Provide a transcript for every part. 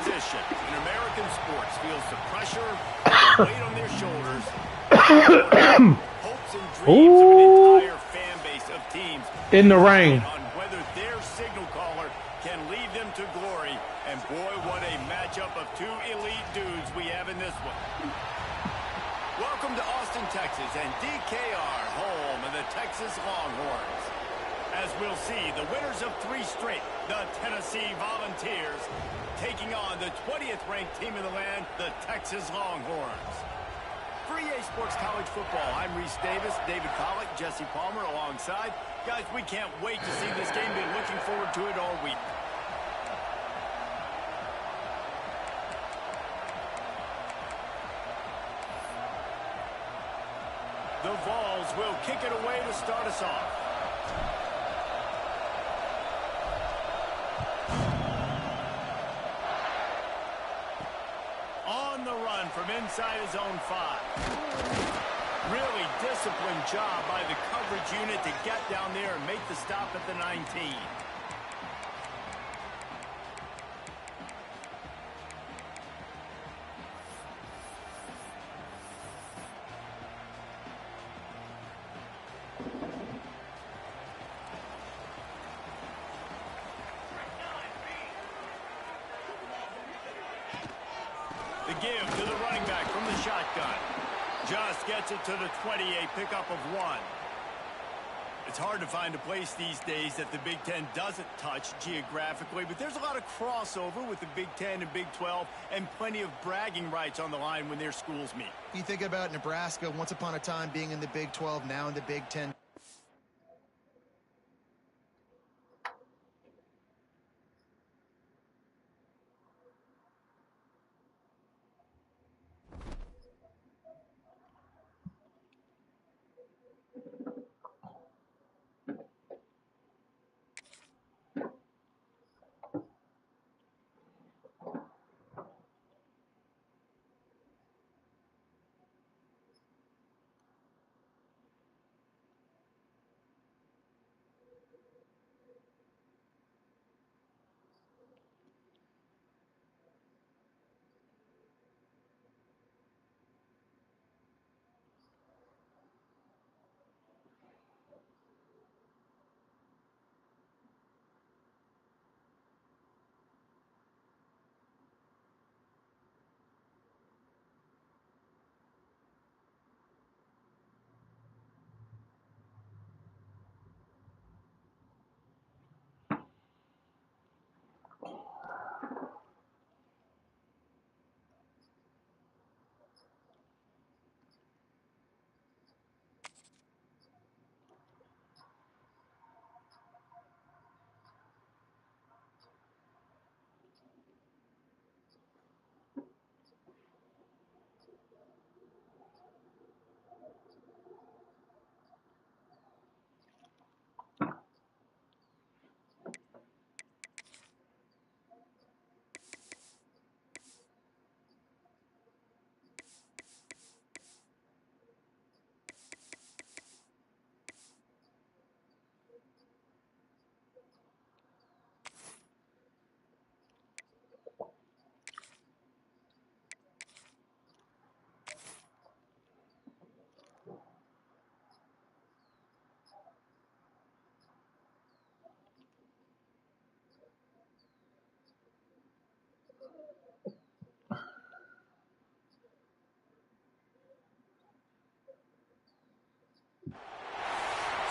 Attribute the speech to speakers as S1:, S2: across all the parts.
S1: position. In American sports, feels the pressure, the weight on their shoulders, hopes and dreams of an entire fan base of teams
S2: in the rain
S1: on whether their signal caller can lead them to glory. And boy, what a matchup of two elite dudes we have in this one. Welcome to Austin, Texas, and DKR, home of the Texas Longhorns. As we'll see, the winners of 3 straight, the Tennessee Volunteers, taking on the 20th ranked team in the land, the Texas Longhorns. For EA Sports College Football, I'm Reese Davis, David Pollack, Jesse Palmer alongside. Guys, we can't wait to see this game. Been looking forward to it all week. The Vols will kick it away to start us off. On the run from inside his own 5. Really disciplined job by the coverage unit to get down there and make the stop at the 19. The give to the running back from the shotgun. Just gets it to the 20, a pickup of 1. It's hard to find a place these days that the Big Ten doesn't touch geographically, but there's a lot of crossover with the Big Ten and Big 12 and plenty of bragging rights on the line when their schools meet.
S3: You think about Nebraska, once upon a time being in the Big 12, now in the Big 10.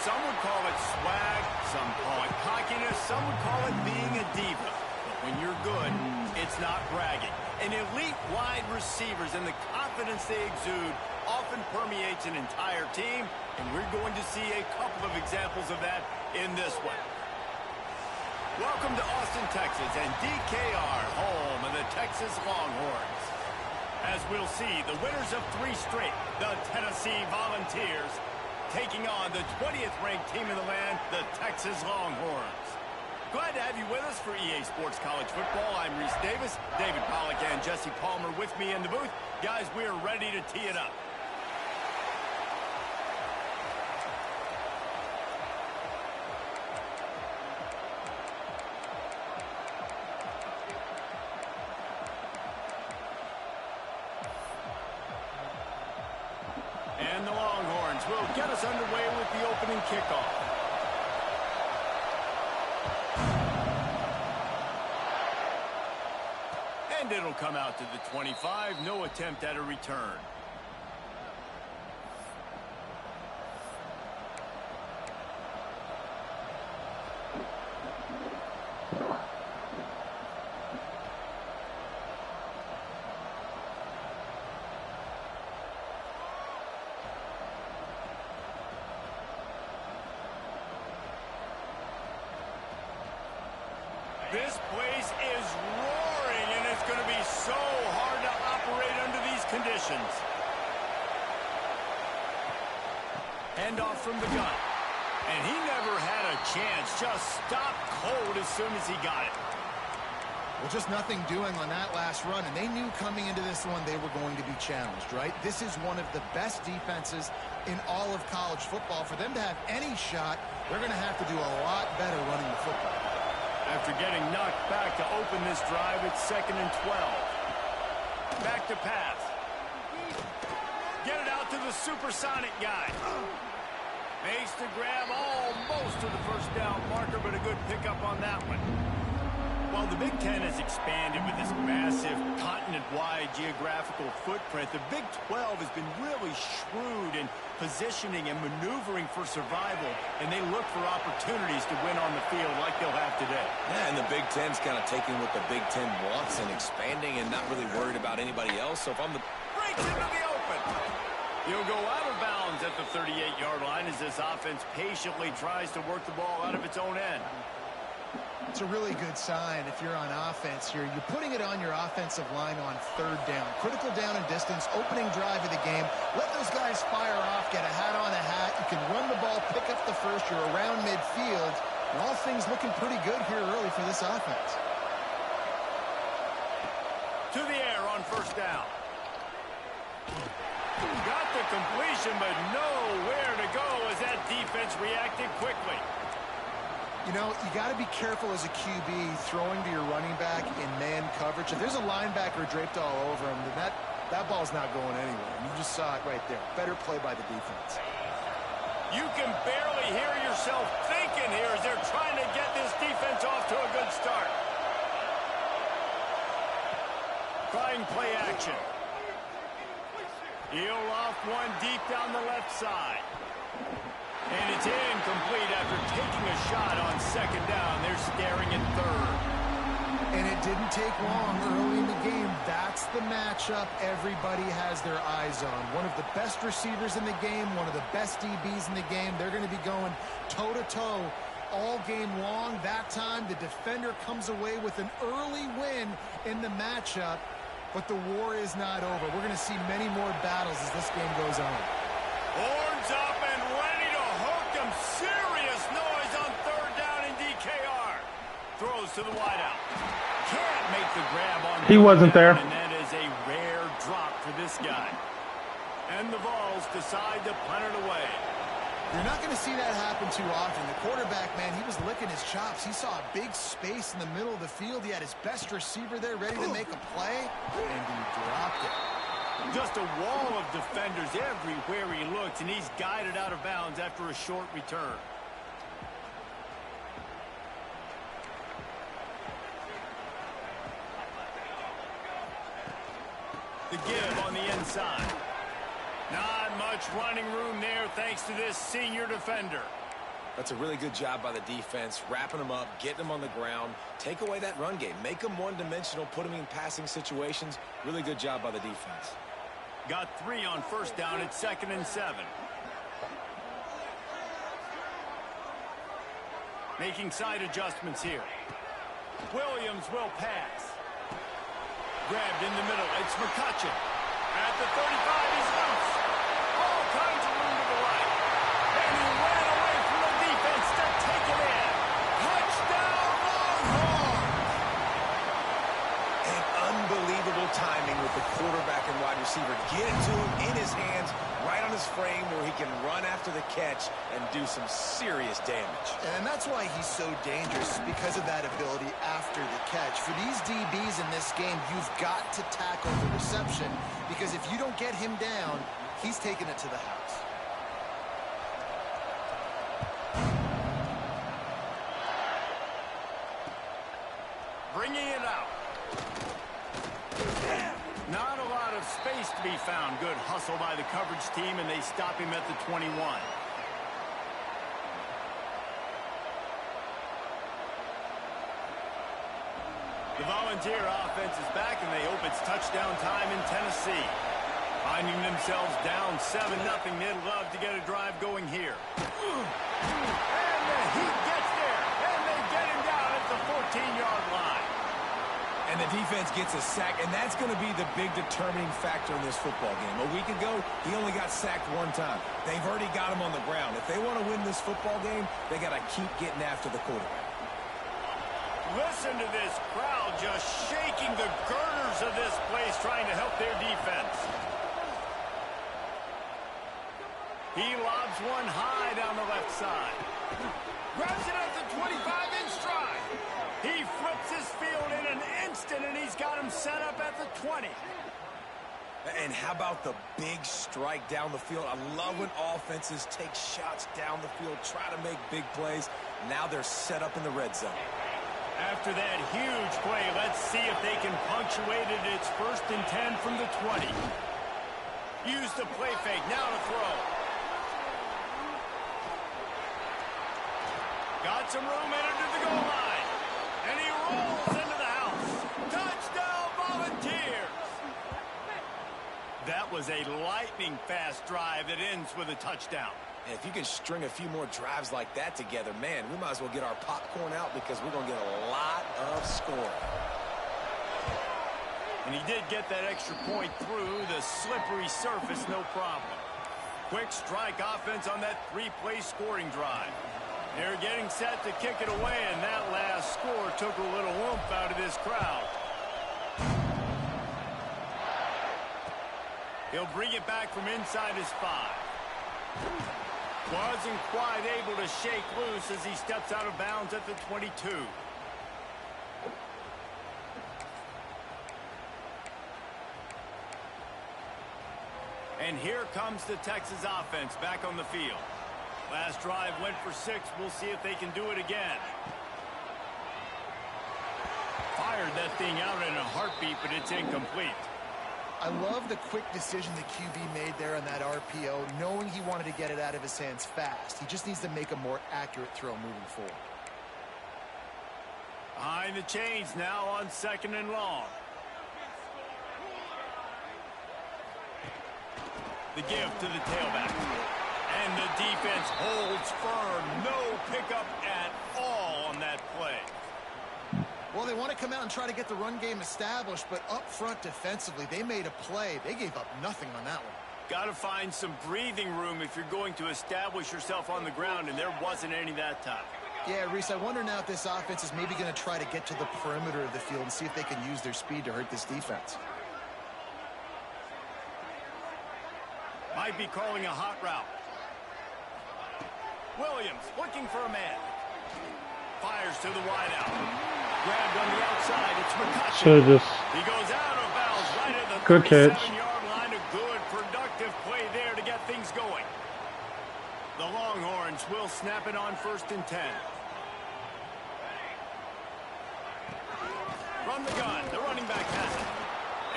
S1: Some would call it swag, some call it cockiness, some would call it being a diva. But when you're good, it's not bragging. And elite wide receivers and the confidence they exude often permeates an entire team, and we're going to see a couple of examples of that in this one. Welcome to Austin, Texas, and DKR, home of the Texas Longhorns. As we'll see, the winners of 3 straight, the Tennessee Volunteers, taking on the 20th ranked team in the land, the Texas Longhorns. Glad to have you with us for EA Sports College Football. I'm Reese Davis, David Pollack, and Jesse Palmer with me in the booth. Guys, we are ready to tee it up. opening kickoff. And it'll come out to the 25. No attempt at a return. This place is roaring, and it's going to be so hard to operate under these conditions. Handoff from the gun. And he never had a chance. Just stopped cold as soon as he got it.
S3: Well, just nothing doing on that last run, and they knew coming into this one they were going to be challenged, right? This is one of the best defenses in all of college football. For them to have any shot, they're going to have to do a lot better running the football.
S1: After getting knocked back to open this drive, it's 2nd and 12. Back to pass. Get it out to the supersonic guy. Makes the grab almost to the first down marker, but a good pickup on that one. Well, the Big Ten has expanded with this massive continent-wide geographical footprint. The Big 12 has been really shrewd in positioning and maneuvering for survival, and they look for opportunities to win on the field like they'll have today.
S2: Yeah, and the Big Ten's kind of taking what the Big Ten wants and expanding and not really worried about anybody else. So if I'm the...
S1: Breaks into the open. He'll go out of bounds at the 38-yard line as this offense patiently tries to work the ball out of its own end.
S3: It's a really good sign if you're on offense here. You're putting it on your offensive line on 3rd down. Critical down and distance, opening drive of the game. Let those guys fire off, get a hat on a hat. You can run the ball, pick up the first. You're around midfield. And all things looking pretty good here early for this offense.
S1: To the air on 1st down. Got the completion, but nowhere to go as that defense reacted quickly.
S3: You know, you got to be careful as a QB throwing to your running back in man coverage. If there's a linebacker draped all over him, then that ball's not going anywhere. And you just saw it right there. Better play by the defense.
S1: You can barely hear yourself thinking here as they're trying to get this defense off to a good start. Trying play action. He'll off one deep down the left side. And it's incomplete after taking a shot on 2nd down. They're staring at 3rd.
S3: And it didn't take long early in the game. That's the matchup everybody has their eyes on. One of the best receivers in the game, one of the best DBs in the game. They're going to be going toe-to-toe all game long. That time, the defender comes away with an early win in the matchup. But the war is not over. We're going to see many more battles as this game goes on.
S1: Horns up and ready to hook them. Serious noise on 3rd down in DKR. Throws to the wideout. Can't make the grab on.
S4: He wasn't there.
S1: And that is a rare drop for this guy. And the Vols decide to punt it away.
S3: You're not going to see that happen too often. The quarterback, man, he was licking his chops. He saw a big space in the middle of the field. He had his best receiver there ready to make a play, and he dropped it.
S1: Just a wall of defenders everywhere he looks, and he's guided out of bounds after a short return. The give on the inside. Not much running room there thanks to this senior defender.
S2: That's a really good job by the defense, wrapping them up, getting them on the ground, take away that run game, make them one-dimensional, put them in passing situations. Really good job by the defense.
S1: Got 3 on 1st down at 2nd and 7. Making side adjustments here. Williams will pass. Grabbed in the middle. It's McCutcheon. At the 35, he's loose. All kinds of room to the right. And he ran away from the defense to take it in. Touchdown, Longhorns!
S2: And unbelievable timing with the quarterback and wide receiver. Get it to him in his hands, right on his frame where he can run after the catch and do some serious damage.
S3: And that's why he's so dangerous, because of that ability after the catch. For these DBs in this game, you've got to tackle the reception, because if you don't get him down, he's taking it to the house.
S1: bringing it out. Not a lot of space to be found. Good hustle by the coverage team, and they stop him at the 21. The Volunteer offense is back, and they hope it's touchdown time in Tennessee. Finding themselves down 7-0, they'd love to get a drive going here. And the Heat gets there, and they get him down at the 14-yard line.
S2: And the defense gets a sack, and that's going to be the big determining factor in this football game. A week ago, he only got sacked one time. They've already got him on the ground. If they want to win this football game, they got to keep getting after the quarterback.
S1: Listen to this crowd just shaking the girders of this place, trying to help their defense. He lobs one high down the left side. Grabs it at the 25 in stride. He flips his field in an instant, and he's got him set up at the 20.
S2: And how about the big strike down the field? I love when offenses take shots down the field, try to make big plays. Now they're set up in the red zone.
S1: After that huge play, let's see if they can punctuate it. It's 1st and 10 from the 20. Use the play fake, now to throw. Got some room headed to the goal line. And he rolls into the house. Touchdown, Volunteers! That was a lightning-fast drive that ends with a touchdown.
S2: And if you can string a few more drives like that together, man, we might as well get our popcorn out because we're going to get a lot of scoring.
S1: And he did get that extra point through the slippery surface, no problem. Quick strike offense on that 3-play scoring drive. They're getting set to kick it away, and that last score took a little oomph out of this crowd. He'll bring it back from inside his 5. Wasn't quite able to shake loose as he steps out of bounds at the 22. And here comes the Texas offense back on the field. Last drive went for 6. We'll see if they can do it again. Fired that thing out in a heartbeat, but it's incomplete.
S3: I love the quick decision the QB made there on that RPO, knowing he wanted to get it out of his hands fast. He just needs to make a more accurate throw moving forward.
S1: Behind the chains now on 2nd and long. The give to the tailback. And the defense holds firm. No pickup at all on that play.
S3: Well, they want to come out and try to get the run game established, but up front defensively, they made a play. They gave up nothing on that one.
S1: Got to find some breathing room if you're going to establish yourself on the ground, and there wasn't any that time.
S3: Yeah, Reese, I wonder now if this offense is maybe going to try to get to the perimeter of the field and see if they can use their speed to hurt this defense.
S1: Might be calling a hot route. Williams looking for a man. Fires to the wideout. Grabbed on the outside. It's McCutcheon. He goes out of bounds right at the 37-yard line. A good, productive play there to get things going. The Longhorns will snap it on 1st and 10. Run the gun. The running back has it.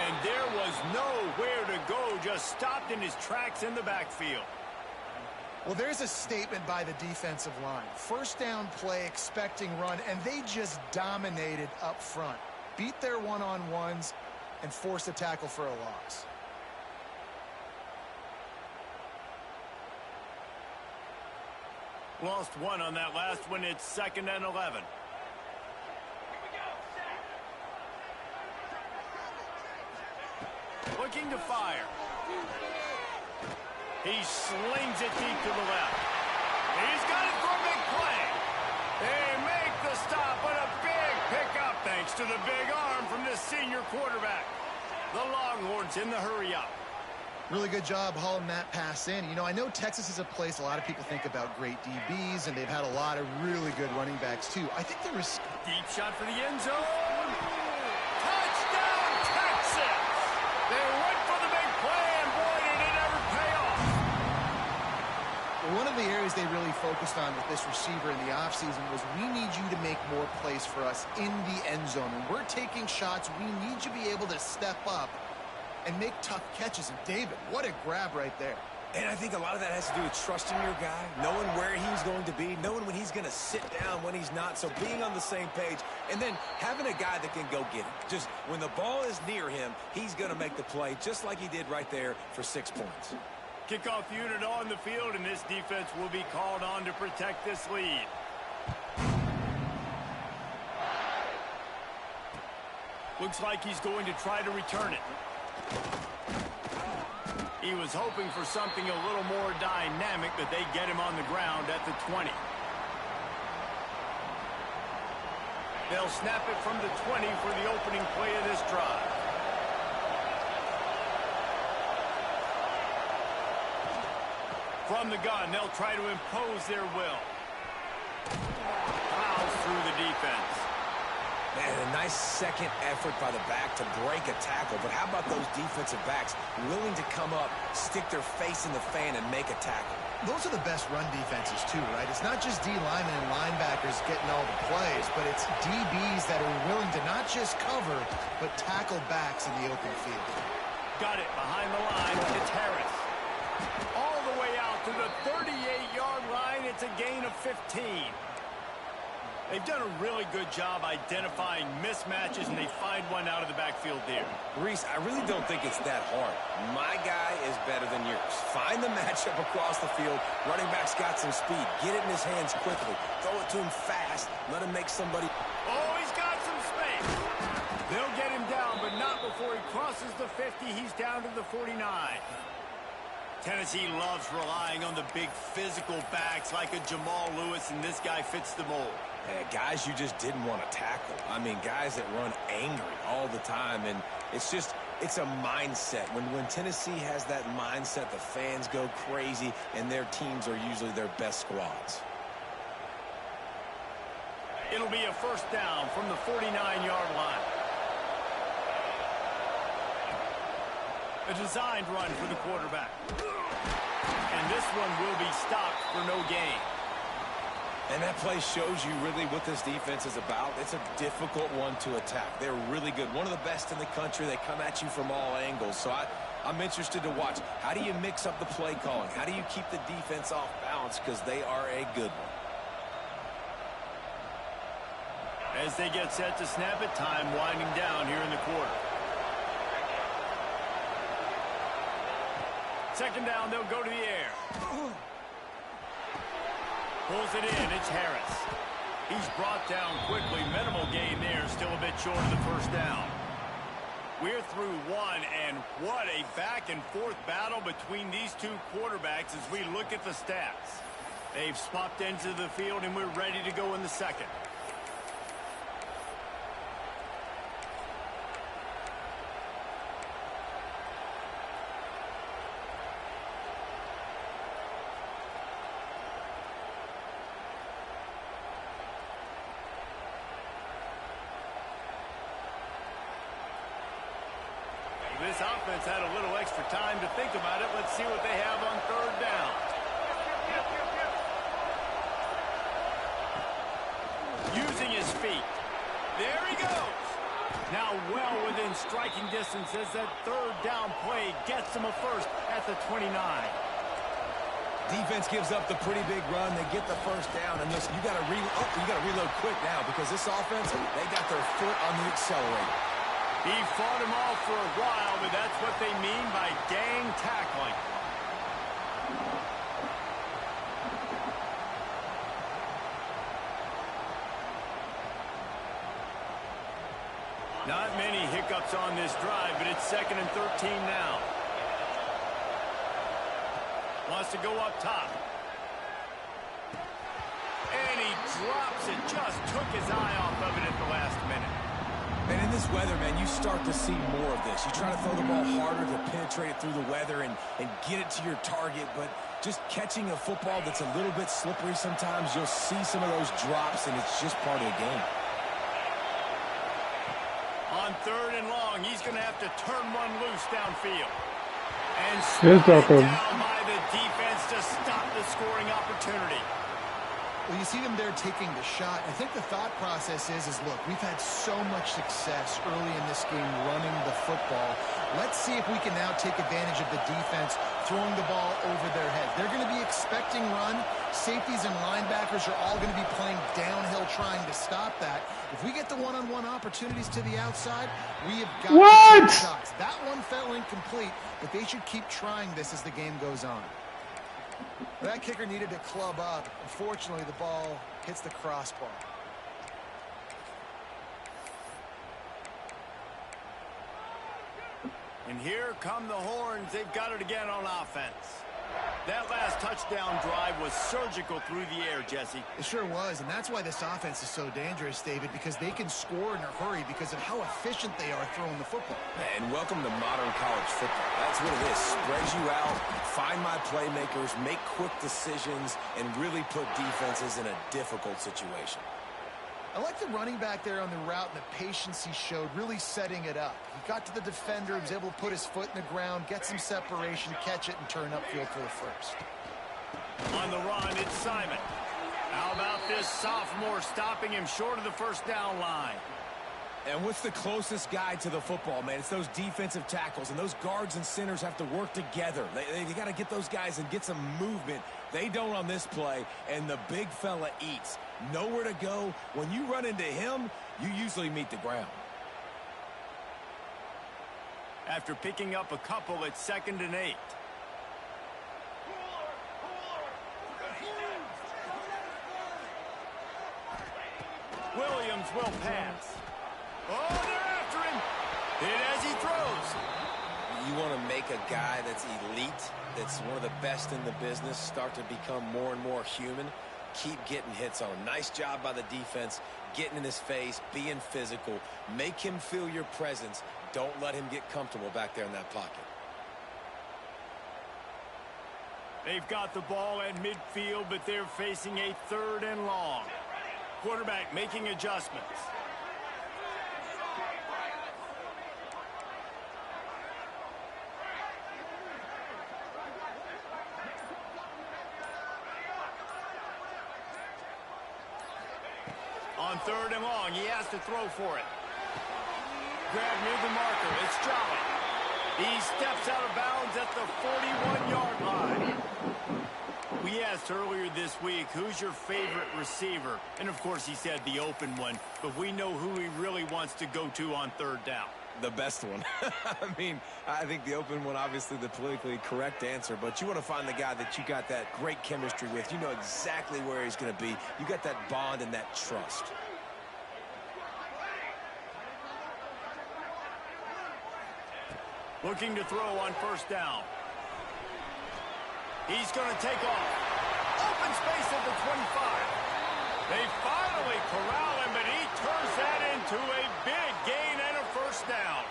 S1: And there was nowhere to go. Just stopped in his tracks in the backfield.
S3: Well, there's a statement by the defensive line. 1st down play, expecting run, and they just dominated up front. Beat their one-on-ones and forced a tackle for a loss.
S1: Lost one on that last one. It's 2nd and 11. Looking to fire. He slings it deep to the left. He's got it for a big play. They make the stop, but a big pickup thanks to the big arm from this senior quarterback. The Longhorns in the hurry-up.
S3: Really good job hauling that pass in. You know, I know Texas is a place a lot of people think about great DBs, and they've had a lot of really good running backs, too. I think there was...
S1: Deep shot for the end zone. Touchdown, Texas! They went for the big play, and boy, did it ever pay off.
S3: One of the areas they really focused on with this receiver in the offseason was we need you to make more plays for us in the end zone. When we're taking shots, we need you to be able to step up and make tough catches. And David, what a grab right there.
S2: And I think a lot of that has to do with trusting your guy, knowing where he's going to be, knowing when he's going to sit down, when he's not. So being on the same page, and then having a guy that can go get it. Just when the ball is near him, he's going to make the play, just like he did right there for 6 points.
S1: Kickoff unit on the field, and this defense will be called on to protect this lead. Looks like he's going to try to return it. He was hoping for something a little more dynamic, but they get him on the ground at the 20. They'll snap it from the 20 for the opening play of this drive. From the gun, they'll try to impose their will. Fouls through the defense.
S2: Man, a nice second effort by the back to break a tackle. But how about those defensive backs willing to come up, stick their face in the fan, and make a tackle?
S3: Those are the best run defenses, too, right? It's not just D linemen and linebackers getting all the plays, but it's DBs that are willing to not just cover, but tackle backs in the open field.
S1: Got it behind the line. It's Harris. All the way out to the 38-yard line. It's a gain of 15. They've done a really good job identifying mismatches, and they find one out of the backfield there.
S2: Reese, I really don't think it's that hard. My guy is better than yours. Find the matchup across the field. Running back's got some speed. Get it in his hands quickly. Throw it to him fast. Let him make somebody...
S1: Oh, he's got some space. They'll get him down, but not before he crosses the 50. He's down to the 49. Tennessee loves relying on the big physical backs like a Jamal Lewis, and this guy fits the mold.
S2: Guys you just didn't want to tackle. I mean, guys that run angry all the time, and it's a mindset. When Tennessee has that mindset, the fans go crazy, and their teams are usually their best squads.
S1: It'll be a first down from the 49-yard line. A designed run for the quarterback. And this one will be stopped for no gain.
S2: And that play shows you really what this defense is about. It's a difficult one to attack. They're really good. One of the best in the country. They come at you from all angles. So I'm interested to watch. How do you mix up the play calling? How do you keep the defense off balance? Because they are a good one.
S1: As they get set to snap it, time winding down here in the quarter. Second down, they'll go to the air. Pulls it in, it's Harris. He's brought down quickly. Minimal gain there, still a bit short of the first down. We're through one, and what a back-and-forth battle between these two quarterbacks as we look at the stats. They've swapped ends of the field, and we're ready to go in the second. This offense had a little extra time to think about it. Let's see what they have on third down. Using his feet. There he goes. Now well within striking distance as that third down play gets him a first at the 29.
S2: Defense gives up the pretty big run. They get the first down, and listen, you got to reload quick now because this offense, they got their foot on the accelerator.
S1: He fought him off for a while, but that's what they mean by gang tackling. Not many hiccups on this drive, but it's 2nd and 13 now. Wants to go up top. And he drops it. Just took his eye off of it at the last minute.
S2: And in this weather, man, you start to see more of this. You try to throw the ball harder to penetrate it through the weather and get it to your target, but just catching a football that's a little bit slippery sometimes, you'll see some of those drops, and it's just part of the game.
S1: On 3rd and long, he's going to have to turn one loose downfield. And
S4: Here's
S1: swatted
S4: Doctor.
S1: down by the defense to stop the scoring opportunity.
S3: Well, you see them there taking the shot. I think the thought process is look, we've had so much success early in this game running the football. Let's see if we can now take advantage of the defense throwing the ball over their heads. They're going to be expecting run. Safeties and linebackers are all going to be playing downhill trying to stop that. If we get the one-on-one opportunities to the outside, we have got to take shots. That one fell incomplete, but they should keep trying this as the game goes on. That kicker needed to club up. Unfortunately, the ball hits the crossbar.
S1: And here come the horns. They've got it again on offense. That last touchdown drive was surgical through the air, Jesse.
S3: It sure was, and that's why this offense is so dangerous, David, because they can score in a hurry because of how efficient they are throwing the football.
S2: And welcome to modern college football. That's what it is. Spread you out, find my playmakers, make quick decisions, and really put defenses in a difficult situation.
S3: I like the running back there on the route and the patience he showed, really setting it up. He got to the defender, he was able to put his foot in the ground, get some separation, catch it, and turn upfield for the first.
S1: On the run, it's Simon. How about this sophomore stopping him short of the first down line?
S2: And what's the closest guy to the football, man? It's those defensive tackles, and those guards and centers have to work together. They got to get those guys and get some movement. They don't on this play, and the big fella eats. Nowhere to go. When you run into him, you usually meet the ground.
S1: After picking up a couple, it's 2nd and 8. Williams will pass. Oh, they're after him. Hit as he throws.
S2: You want to make a guy that's elite, that's one of the best in the business, start to become more and more human. Keep getting hits on him. Nice job by the defense, getting in his face, being physical. Make him feel your presence. Don't let him get comfortable back there in that pocket.
S1: They've got the ball at midfield, but they're facing a 3rd and long. Quarterback making adjustments. On 3rd and long, he has to throw for it. Grab near the marker, it's Jolly. He steps out of bounds at the 41-yard line. We asked earlier this week, who's your favorite receiver? And, of course, he said the open one, but we know who he really wants to go to on 3rd down.
S2: The best one. I mean, I think the open one, obviously the politically correct answer, but you want to find the guy that you got that great chemistry with. You know exactly where he's going to be. You got that bond and that trust.
S1: Looking to throw on 1st down. He's going to take off. Open space at the 25. They finally corral him, but he turns that into a big gain and a 1st down.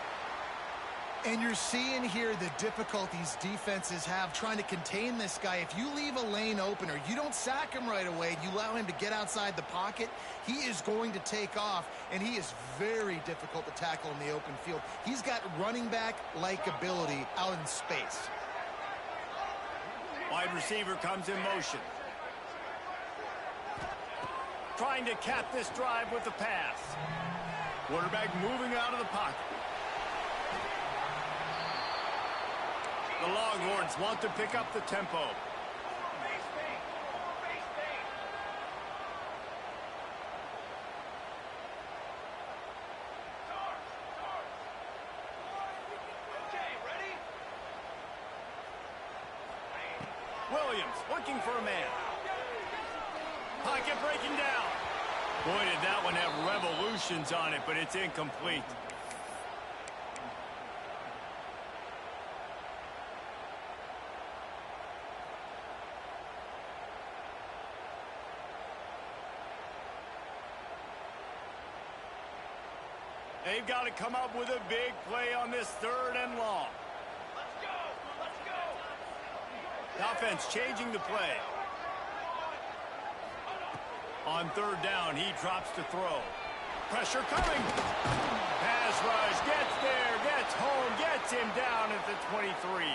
S3: And you're seeing here the difficulties defenses have trying to contain this guy. If you leave a lane open or you don't sack him right away, you allow him to get outside the pocket, he is going to take off, and he is very difficult to tackle in the open field. He's got running back-like ability out in space.
S1: Wide receiver comes in motion. Trying to cap this drive with the pass. Quarterback moving out of the pocket. The Longhorns want to pick up the tempo. Williams looking for a man. Pocket breaking down. Boy, did that one have revolutions on it, but it's incomplete. They've got to come up with a big play on this 3rd and long. Let's go! Let's go! The offense changing the play. On 3rd down, he drops to throw. Pressure coming. Pass rush, gets there, gets home, gets him down at the 23.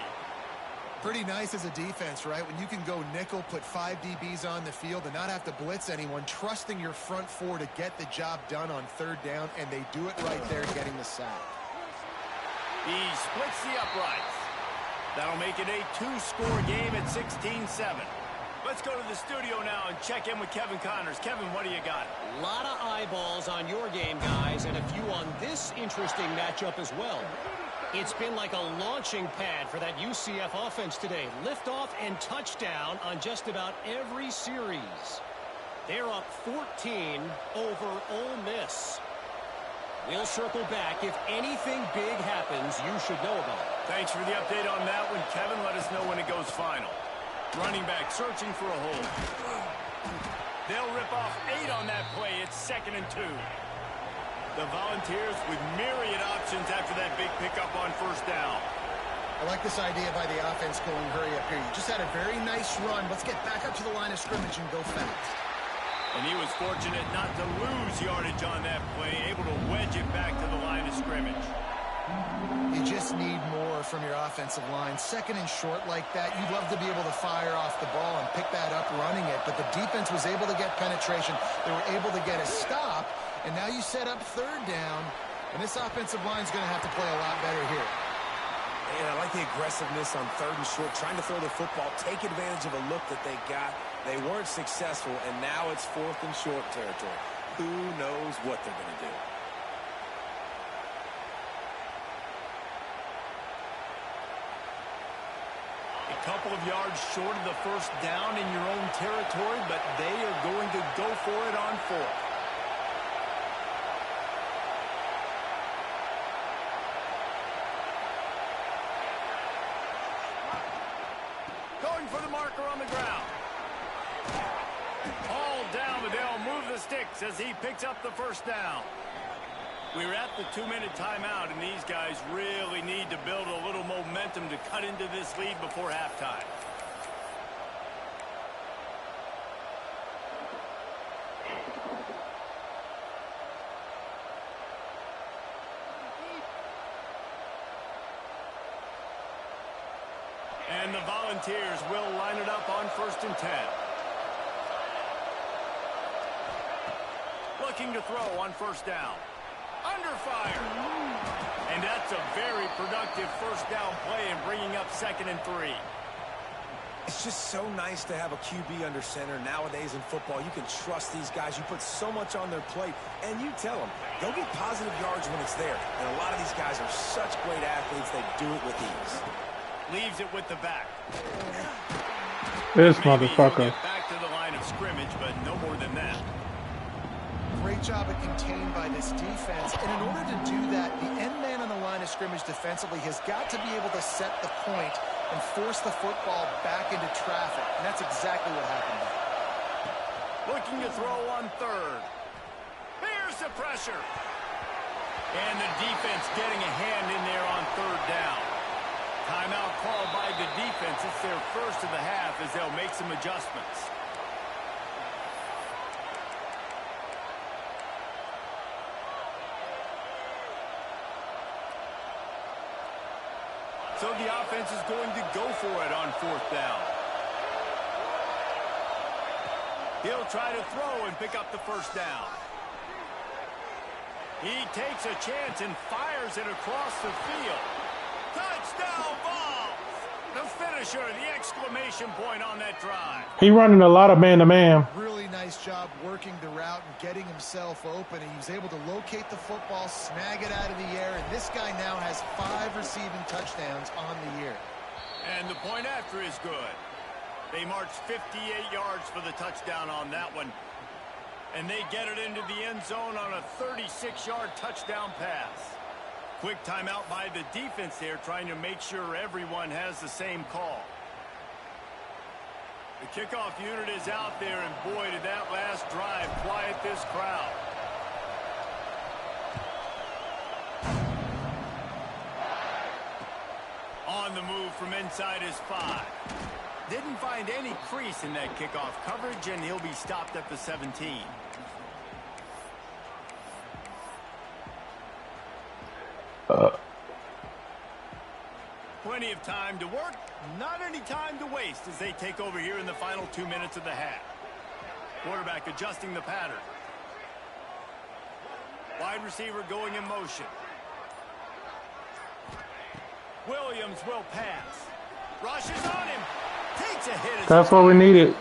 S3: Pretty nice as a defense, right? When you can go nickel, put 5 DBs on the field and not have to blitz anyone, trusting your front four to get the job done on 3rd down, and they do it right there, getting the sack.
S1: He splits the uprights. That'll make it a 2-score game at 16-7. Let's go to the studio now and check in with Kevin Connors. Kevin, what do you got?
S4: A lot of eyeballs on your game, guys, and a few on this interesting matchup as well. It's been like a launching pad for that UCF offense today. Liftoff and touchdown on just about every series. They're up 14 over Ole Miss. We'll circle back. If anything big happens, you should know about it.
S1: Thanks for the update on that one, Kevin. Let us know when it goes final. Running back searching for a hole. They'll rip off 8 on that play. It's 2nd and 2. The Volunteers with myriad options after that big pickup on 1st down.
S3: I like this idea by the offense going hurry up here. You just had a very nice run. Let's get back up to the line of scrimmage and go fast.
S1: And he was fortunate not to lose yardage on that play, able to wedge it back to the line of scrimmage.
S3: You just need more from your offensive line. 2nd and short like that, you'd love to be able to fire off the ball and pick that up running it, but the defense was able to get penetration. They were able to get a stop, and now you set up 3rd down, and this offensive line is going to have to play a lot better here.
S2: And I like the aggressiveness on 3rd and short, trying to throw the football, take advantage of a look that they got. They weren't successful, and now it's 4th and short territory. Who knows what they're going to do?
S1: A couple of yards short of the 1st down in your own territory, but they are going to go for it on 4th. Going for the marker on the ground. All down, but they'll move the sticks as he picks up the 1st down. We're at the 2-minute timeout, and these guys really need to build a little momentum to cut into this lead before halftime. And the Volunteers will line it up on 1st and 10. Looking to throw on 1st down. Under fire. And that's a very productive 1st down play and bringing up 2nd and 3.
S2: It's just so nice to have a QB under center. Nowadays in football, you can trust these guys. You put so much on their plate, and you tell them, go get positive yards when it's there. And a lot of these guys are such great athletes, they do it with ease.
S1: Leaves it with the back.
S5: This
S1: Maybe
S5: motherfucker.
S1: he'll get back to the line of scrimmage, but no more than that.
S3: Great job at contained by this defense. And in order to do that, the end man on the line of scrimmage defensively has got to be able to set the point and force the football back into traffic. And that's exactly what happened there.
S1: Looking to throw on 3rd. Here's the pressure. And the defense getting a hand in there on 3rd down. Timeout called by the defense. It's their 1st of the half as they'll make some adjustments. So the offense is going to go for it on 4th down. He'll try to throw and pick up the 1st down. He takes a chance and fires it across the field. Touchdown ball! The finisher, the exclamation point on that drive.
S5: He running a lot of man-to-man.
S3: Really nice job working the route and getting himself open. And he was able to locate the football, snag it out of the air, and this guy now has 5 receiving touchdowns on the year.
S1: And the point after is good. They marched 58 yards for the touchdown on that one. And they get it into the end zone on a 36-yard touchdown pass. Quick timeout by the defense there, trying to make sure everyone has the same call. The kickoff unit is out there, and boy, did that last drive quiet this crowd. On the move from inside his 5. Didn't find any crease in that kickoff coverage, and he'll be stopped at the 17. Plenty of time to work, not any time to waste as they take over here in the final 2 minutes of the half. Quarterback adjusting the pattern. Wide receiver going in motion. Williams will pass. Rushes on him. Takes a hit.
S5: That's what we needed.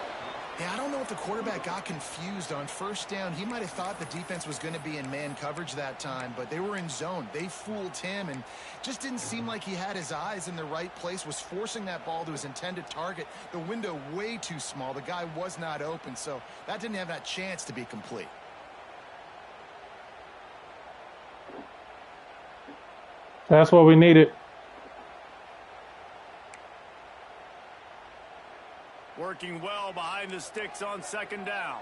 S3: Yeah, I don't know if the quarterback got confused on first down. He might have thought the defense was going to be in man coverage that time, but they were in zone. They fooled him and just didn't seem like he had his eyes in the right place, was forcing that ball to his intended target. The window way too small. The guy was not open, so that didn't have that chance to be complete.
S5: That's what we needed.
S1: Working well behind the sticks on second down.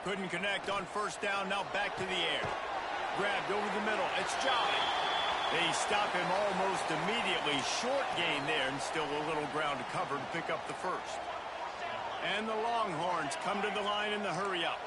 S1: Couldn't connect on first down. Now back to the air. Grabbed over the middle. It's Jolly. They stop him almost immediately. Short gain there and still a little ground to cover to pick up the first. And the Longhorns come to the line in the hurry-up.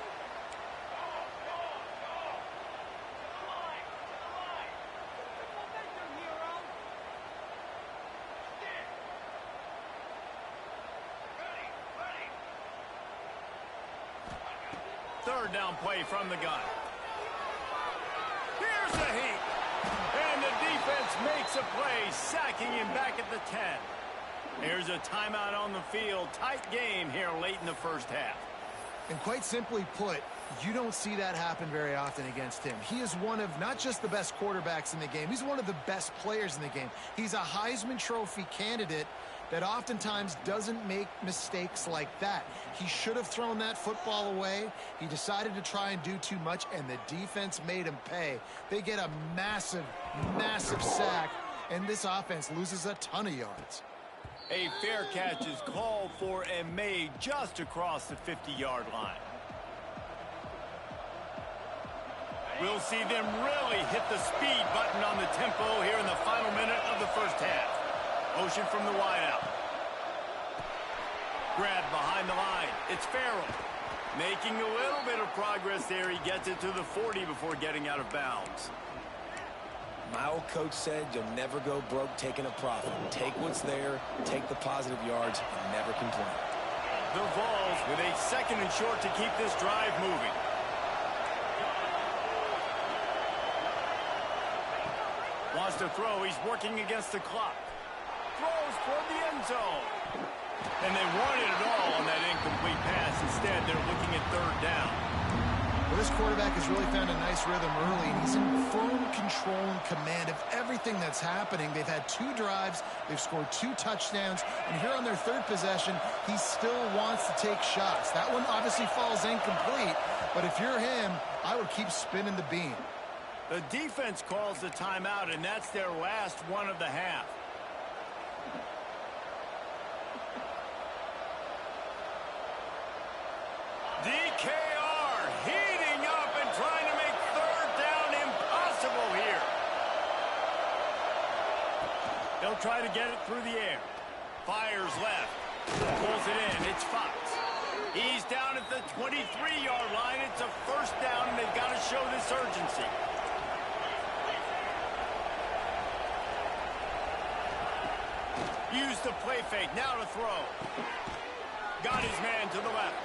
S1: Third down play from the gun. Here's a heat. And the defense makes a play, sacking him back at the 10. There's a timeout on the field. Tight game here late in the first half.
S3: And quite simply put, you don't see that happen very often against him. He is one of not just the best quarterbacks in the game, he's one of the best players in the game. He's a Heisman Trophy candidate that oftentimes doesn't make mistakes like that. He should have thrown that football away. He decided to try and do too much, and the defense made him pay. They get a massive, massive sack, and this offense loses a ton of yards.
S1: A fair catch is called for and made just across the 50-yard line. We'll see them really hit the speed button on the tempo here in the final minute of the first half. Motion from the wideout. Grab behind the line. It's Farrell. Making a little bit of progress there. He gets it to the 40 before getting out of bounds.
S2: My old coach said you'll never go broke taking a profit. Take what's there, take the positive yards, and never complain.
S1: The Vols with a second and short to keep this drive moving. Wants to throw. He's working against the clock. Throws toward the end zone. And they wanted it all on that incomplete pass. Instead, they're looking at third down.
S3: Well, this quarterback has really found a nice rhythm early, and he's in firm control and command of everything that's happening. They've had 2 drives. They've scored 2 touchdowns. And here on their third possession, he still wants to take shots. That one obviously falls incomplete. But if you're him, I would keep spinning the beam.
S1: The defense calls the timeout, and that's their last one of the half. DKR heating up and trying to make third down impossible here. They'll try to get it through the air. Fires left. Pulls it in. It's Fox. He's down at the 23-yard line. It's a first down, and they've got to show this urgency. Use the play fake. Now to throw. Got his man to the left.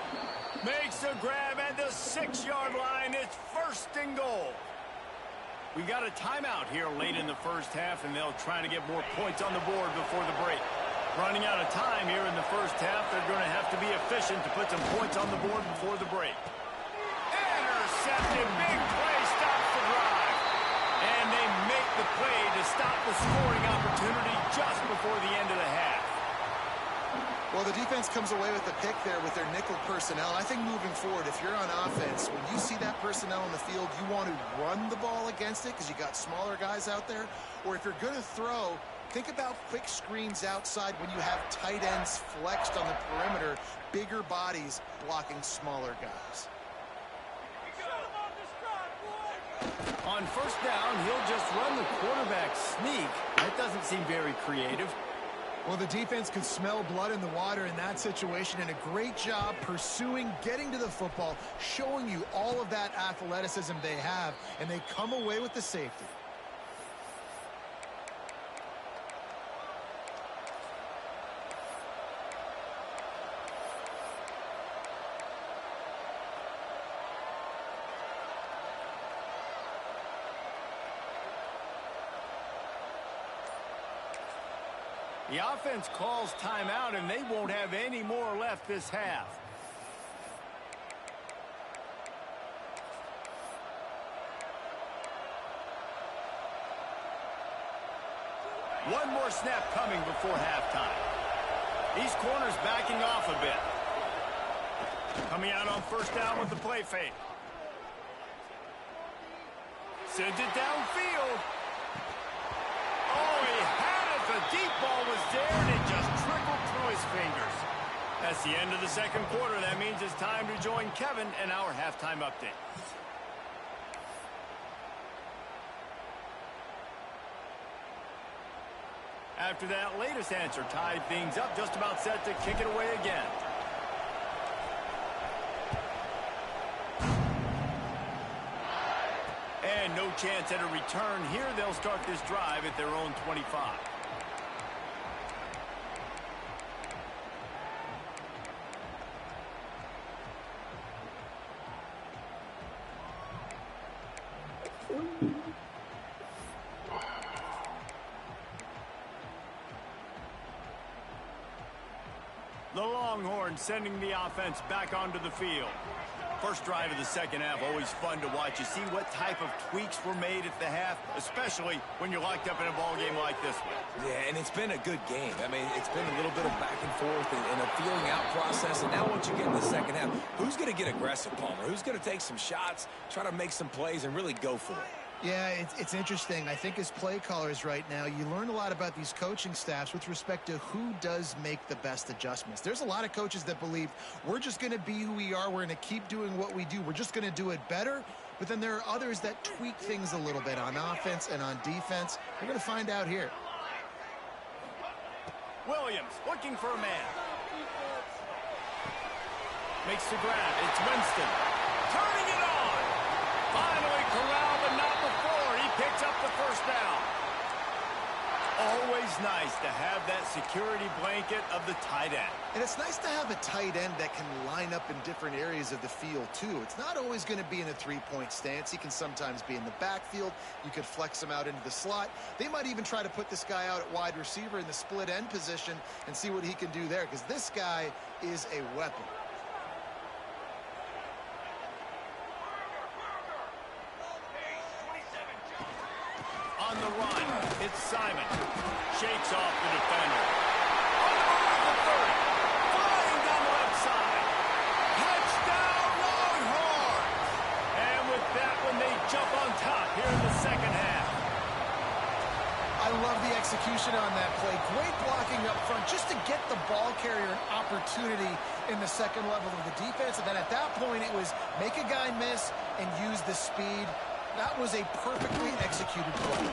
S1: Makes a grab at the 6-yard line. It's first and goal. We got a timeout here late in the first half, and they'll try to get more points on the board before the break. Running out of time here in the first half. They're going to have to be efficient to put some points on the board before the break. Intercepted. Big play. Stops the drive. And they make the play to stop the scoring opportunity just before the end of the half.
S3: Well, the defense comes away with the pick there with their nickel personnel. I think moving forward, if you're on offense, when you see that personnel in the field, you want to run the ball against it because you got smaller guys out there. Or if you're going to throw, think about quick screens outside when you have tight ends flexed on the perimeter, bigger bodies blocking smaller guys.
S1: On first down, he'll just run the quarterback sneak. That doesn't seem very creative.
S3: Well, the defense could smell blood in the water in that situation, and a great job pursuing, getting to the football, showing you all of that athleticism they have, and they come away with the safety.
S1: The offense calls timeout, and they won't have any more left this half. One more snap coming before halftime. These corners backing off a bit. Coming out on first down with the play fake. Sends it downfield. Oh, he had it. The deep ball was there, and it just trickled through his fingers. That's the end of the second quarter. That means it's time to join Kevin in our halftime update. After that latest answer tied things up, just about set to kick it away again. And no chance at a return here. They'll start this drive at their own 25. The Longhorns sending the offense back onto the field. First drive of the second half, always fun to watch. You see what type of tweaks were made at the half, especially when you're locked up in a ball game like this one.
S2: Yeah, and it's been a good game. I mean, it's been a little bit of back and forth and a feeling out process. And now once you get in the second half, who's going to get aggressive, Palmer? Who's going to take some shots, try to make some plays, and really go for it?
S3: Yeah, it's interesting. I think as play callers right now, you learn a lot about these coaching staffs with respect to who does make the best adjustments. There's a lot of coaches that believe we're just going to be who we are. We're going to keep doing what we do. We're just going to do it better. But then there are others that tweak things a little bit on offense and on defense. We're going to find out here.
S1: Williams looking for a man. Makes the grab. It's Winston. Turning it on. Finally corralled, but not before. He picks up the first down. Always nice to have that security blanket of the tight end.
S3: And it's nice to have a tight end that can line up in different areas of the field, too. It's not always going to be in a three-point stance. He can sometimes be in the backfield. You could flex him out into the slot. They might even try to put this guy out at wide receiver in the split end position and see what he can do there, because this guy is a weapon.
S1: On the run, it's Simon. Shakes off the defender. On the move at 30. Flying down the left side. Touchdown, Longhorns! And with that one, they jump on top here in the second half.
S3: I love the execution on that play. Great blocking up front just to get the ball carrier an opportunity in the second level of the defense. And then at that point, it was make a guy miss and use the speed. That was a perfectly executed play.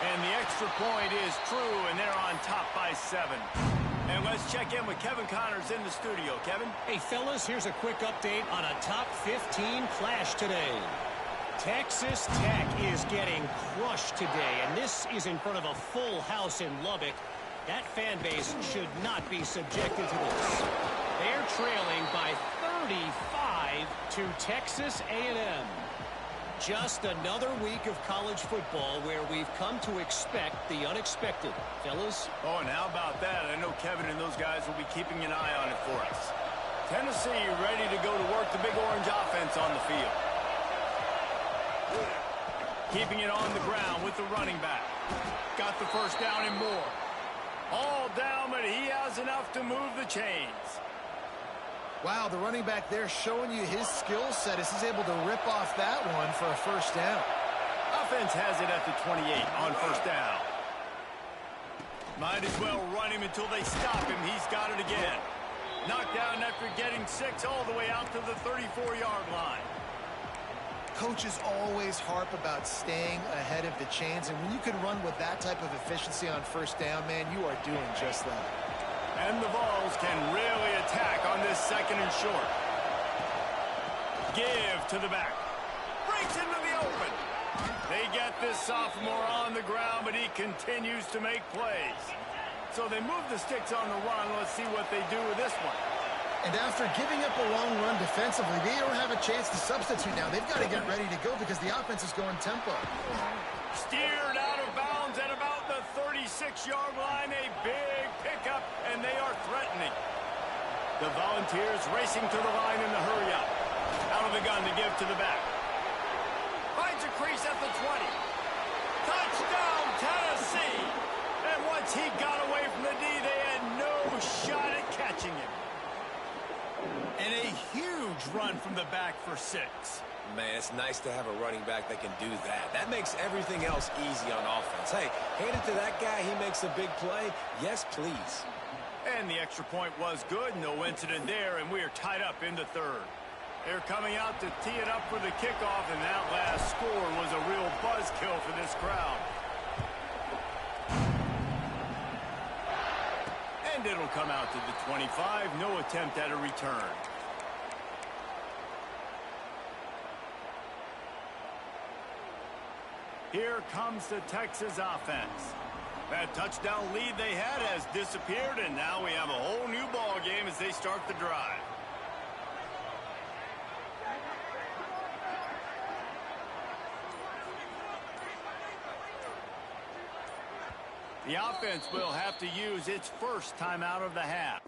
S1: And the extra point is true, and they're on top by 7. And let's check in with Kevin Connors in the studio. Kevin?
S4: Hey, fellas, here's a quick update on a top 15 clash today. Texas Tech is getting crushed today, and this is in front of a full house in Lubbock. That fan base should not be subjected to this. They're trailing by 35 to Texas A&M. Just another week of college football where we've come to expect the unexpected. Fellas?
S1: Oh, and how about that? I know Kevin and those guys will be keeping an eye on it for us. Tennessee ready to go to work the Big Orange offense on the field. Keeping it on the ground with the running back. Got the first down and more. All down, but he has enough to move the chains.
S3: Wow, the running back there showing you his skill set as he's able to rip off that one for a first down.
S1: Offense has it at the 28 on first down. Might as well run him until they stop him. He's got it again. Knocked down after getting 6 all the way out to the 34-yard line.
S3: Coaches always harp about staying ahead of the chains, and when you can run with that type of efficiency on first down, man, you are doing just that.
S1: And the Vols can really attack on this second and short. Give to the back. Breaks into the open. They get this sophomore on the ground, but he continues to make plays. So they move the sticks on the run. Let's see what they do with this one.
S3: And after giving up a long run defensively, they don't have a chance to substitute now. They've got to get ready to go because the offense is going tempo.
S1: Steered out of bounds at about the 36-yard line. A big pickup, and they are threatening. The Volunteers racing to the line in the hurry-up. Out of the gun to give to the back. Finds a crease at the 20. Touchdown, Tennessee! And once he got away from the D, they had no shot at catching him. And a huge run from the back for 6.
S2: Man, it's nice to have a running back that can do that. That makes everything else easy on offense. Hey, hand it to that guy. He makes a big play. Yes, please.
S1: And the extra point was good. No incident there, and we are tied up in the third. They're coming out to tee it up for the kickoff, and that last score was a real buzzkill for this crowd. And it'll come out to the 25. No attempt at a return. Here comes the Texas offense. That touchdown lead they had has disappeared, and now we have a whole new ball game as they start the drive. The offense will have to use its first timeout of the half.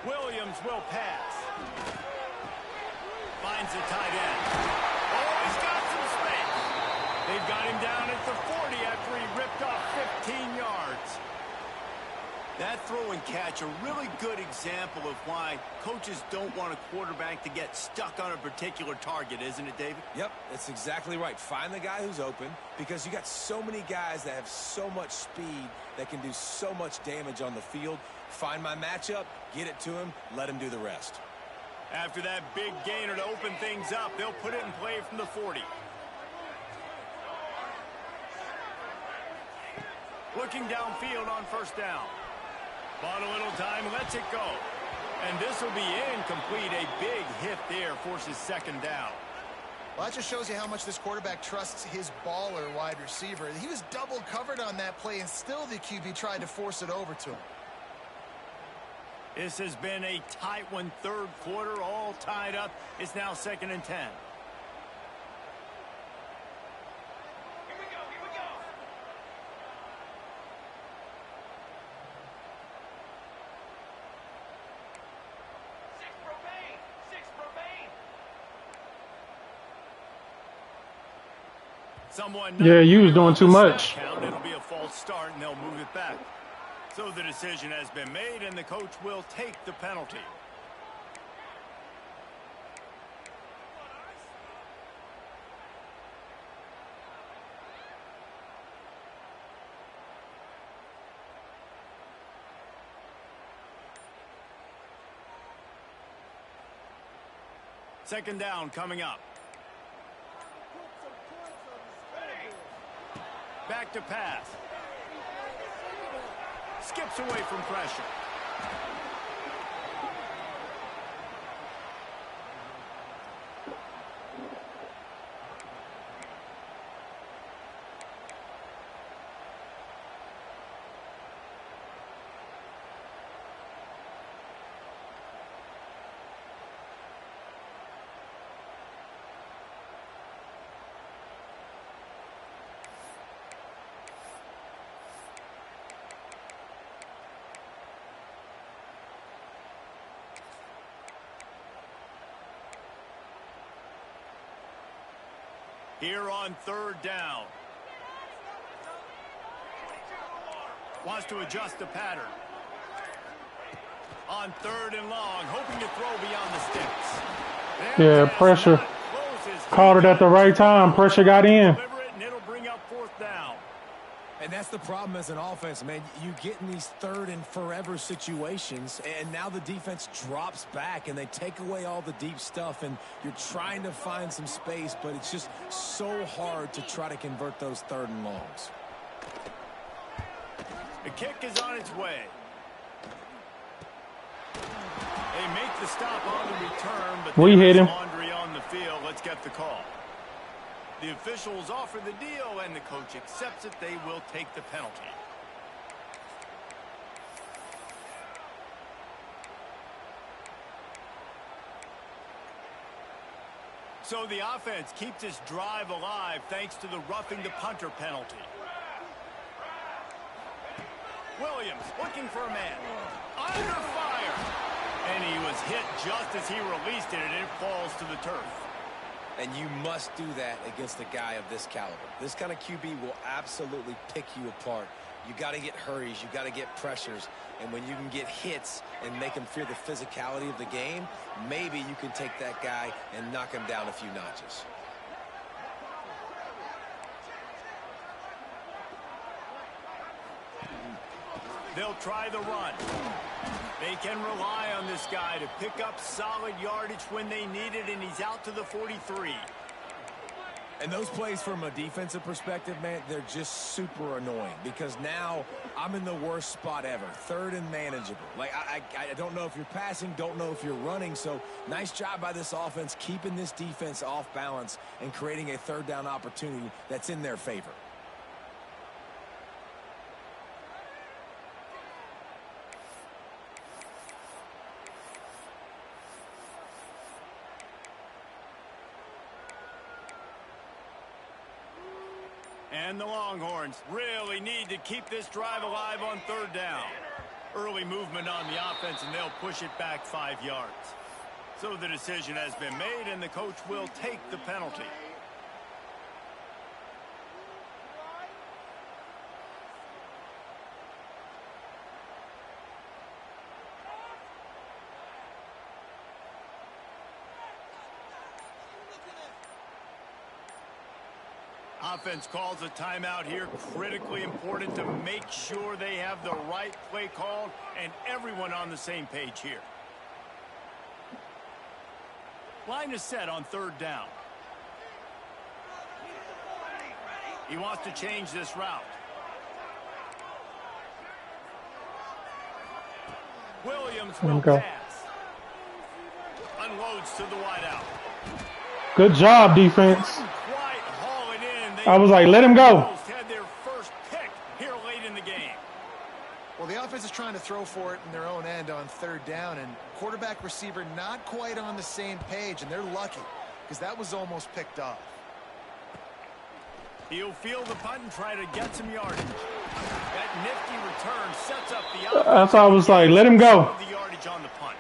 S1: Williams will pass. Finds the tight end. Oh, he's got some space. They've got him down at the 40 after he ripped off 15 yards. That throw and catch, a really good example of why coaches don't want a quarterback to get stuck on a particular target, isn't it, David?
S2: Yep, that's exactly right. Find the guy who's open because you got so many guys that have so much speed that can do so much damage on the field. Find my matchup, get it to him, let him do the rest.
S1: After that big gainer to open things up, they'll put it in play from the 40. Looking downfield on first down. Bought a little time, lets it go. And this will be incomplete. A big hit there forces second down.
S3: Well, that just shows you how much this quarterback trusts his baller wide receiver. He was double covered on that play, and still the QB tried to force it over to him.
S1: This has been a tight one, third quarter, all tied up. It's now 2nd and 10.
S5: Yeah, you was doing too much.
S1: It'll be a false start, and they'll move it back. So the decision has been made, and the coach will take the penalty. Second down coming up. Back to pass. Skips away from pressure. Here on third down. Wants to adjust the pattern. On 3rd and long, hoping to throw beyond the sticks.
S5: Yeah, pressure. Caught it at the right time. Pressure got in.
S1: And it'll bring up 4th down.
S2: And that's the problem as an offense, man. You get in these 3rd and forever situations, and now the defense drops back, and they take away all the deep stuff, and you're trying to find some space, but it's just so hard to try to convert those 3rd and longs.
S1: The kick is on its way. They make the stop on the return, but
S5: we hit him.
S1: Laundry on the field. Let's get the call. The officials offer the deal, and the coach accepts it. They will take the penalty. So the offense keeps this drive alive thanks to the roughing the punter penalty. Williams looking for a man. Under fire. And he was hit just as he released it, and it falls to the turf.
S2: And you must do that against a guy of this caliber. This kind of QB will absolutely pick you apart. You got to get hurries. You got to get pressures. And when you can get hits and make him fear the physicality of the game, maybe you can take that guy and knock him down a few notches.
S1: They'll try the run. They can rely on this guy to pick up solid yardage when they need it, and he's out to the 43.
S2: And those plays from a defensive perspective, man, they're just super annoying because now I'm in the worst spot ever. 3rd and manageable. Like, I don't know if you're passing, don't know if you're running. So nice job by this offense keeping this defense off balance and creating a 3rd down opportunity that's in their favor.
S1: And the Longhorns really need to keep this drive alive on 3rd down. Early movement on the offense, and they'll push it back 5 yards. So the decision has been made, and the coach will take the penalty. Offense calls a timeout here. Critically important to make sure they have the right play called and everyone on the same page here. Line is set on 3rd down. He wants to change this route. Williams will pass. Unloads to the wideout.
S5: Good job, defense. I was like, let him go.
S1: Had their first pick here late in the game.
S3: Well, the offense is trying to throw for it in their own end on 3rd down, and quarterback receiver not quite on the same page, and they're lucky because that was almost picked off.
S1: He'll field the punt and try to get some yardage. That nifty return sets up the offense.
S5: That's why I was like, let him go.
S1: The yardage on the punt.